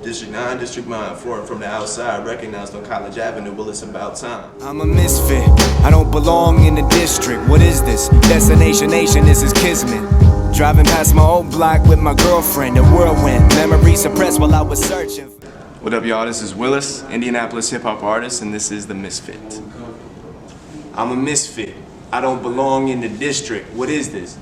District 9, District 9, foreign from the outside, recognized on College Avenue, Willis about time. I'm a misfit, I don't belong in the district. What is this? Destination Nation, this is Kismet. Driving past my old block with my girlfriend, a whirlwind, memory suppressed while I was searching. What up, y'all? This is Willis, Indianapolis hip-hop artist, and this is the Misfit. I'm a misfit, I don't belong in the district. What is this?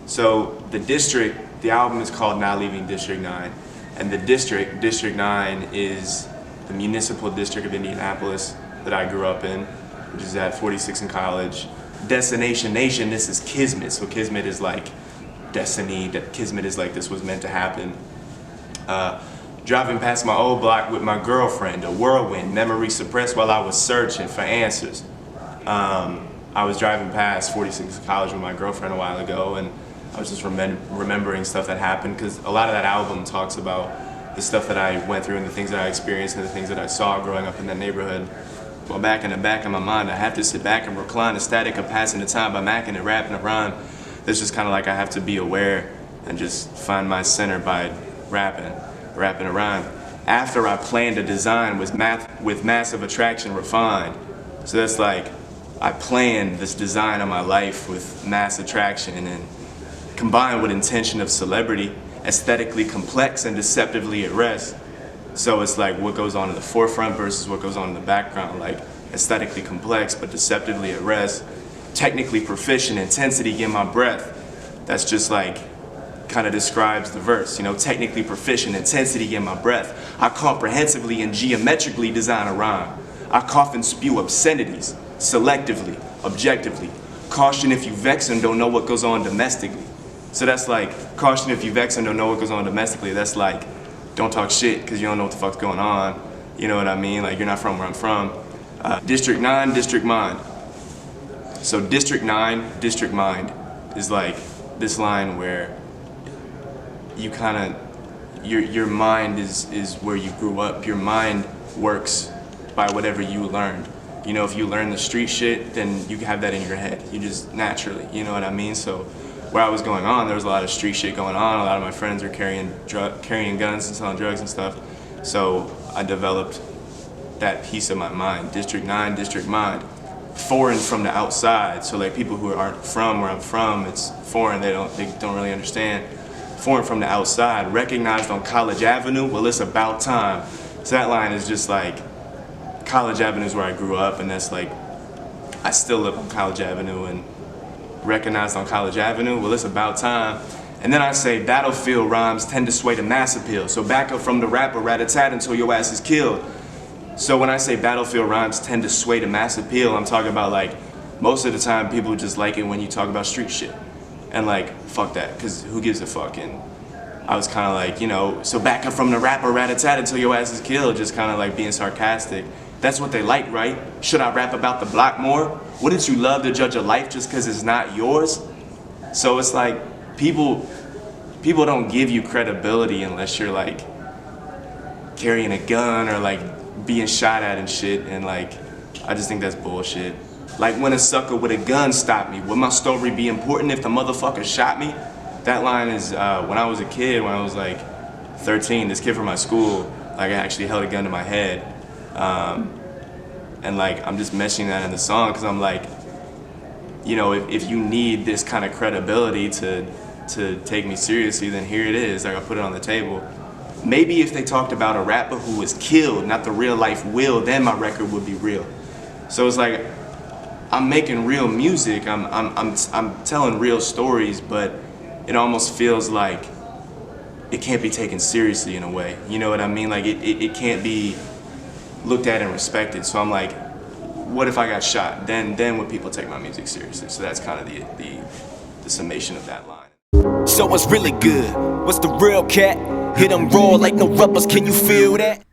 So the district, the album is called Not Leaving District 9, and the district, District 9, is the municipal district of Indianapolis that I grew up in, which is at 46 in College. Destination Nation, this is Kismet, so Kismet is like destiny, that Kismet is like this was meant to happen. Driving past my old block with my girlfriend, a whirlwind, memory suppressed while I was searching for answers. I was driving past 46 College with my girlfriend a while ago, and I was just remembering stuff that happened, because a lot of that album talks about the stuff that I went through and the things that I experienced and the things that I saw growing up in that neighborhood. Well, back in the back of my mind, I have to sit back and recline the static of passing the time by macking and rapping a rhyme. It's just kind of like I have to be aware and just find my center by rapping a rhyme. After I planned a design with massive attraction refined. So that's like, I planned this design of my life with mass attraction and combined with intention of celebrity, aesthetically complex and deceptively at rest. So it's like what goes on in the forefront versus what goes on in the background, like aesthetically complex but deceptively at rest. Technically proficient, intensity in my breath. That's just like, kind of describes the verse, you know, technically proficient, intensity in my breath. I comprehensively and geometrically design a rhyme. I cough and spew obscenities, selectively, objectively. Caution if you vex and don't know what goes on domestically. So that's like, caution if you vex and don't know what goes on domestically. That's like, don't talk shit because you don't know what the fuck's going on. You know what I mean? Like, you're not from where I'm from. District 9, District Mind. So District 9, District Mind is like this line where you kind of, your mind is where you grew up. Your mind works by whatever you learned. You know, if you learn the street shit, then you have that in your head. You just naturally, you know what I mean? So where I was going on, there was a lot of street shit going on. A lot of my friends were carrying guns and selling drugs and stuff. So I developed that piece of my mind. District 9, District Mind. Foreign from the outside. So like people who aren't from where I'm from, it's foreign, they don't really understand. Foreign from the outside, recognized on College Avenue, well, it's about time. So that line is just like, College Avenue is where I grew up, and that's like, I still live on College Avenue, and recognized on College Avenue, well, it's about time. And then I say, battlefield rhymes tend to sway to mass appeal. So back up from the rapper, rat-a-tat until your ass is killed. So when I say battlefield rhymes tend to sway to mass appeal, I'm talking about like, most of the time people just like it when you talk about street shit. And like, fuck that, because who gives a fuck? And I was kind of like, you know, so back up from the rapper, rat-a-tat until your ass is killed, just kind of like being sarcastic. That's what they like, right? Should I rap about the block more? Wouldn't you love to judge a life just because it's not yours? So it's like, people don't give you credibility unless you're like carrying a gun or like being shot at and shit, and like, I just think that's bullshit. Like, when a sucker with a gun stopped me, would my story be important if the motherfucker shot me? That line is, when I was a kid, when I was like 13, this kid from my school, like, I actually held a gun to my head. And like, I'm just mentioning that in the song because I'm like, you know, if you need this kind of credibility to take me seriously, then here it is, like, I put it on the table. Maybe if they talked about a rapper who was killed, not the real life Will, then my record would be real. So it's like, I'm making real music, I'm telling real stories, but it almost feels like it can't be taken seriously in a way. You know what I mean? Like, it can't be looked at and respected. So I'm like, what if I got shot? Then would people take my music seriously? So that's kind of the summation of that line. So what's really good? What's the real cat? Hit 'em raw like no rubbers, can you feel that?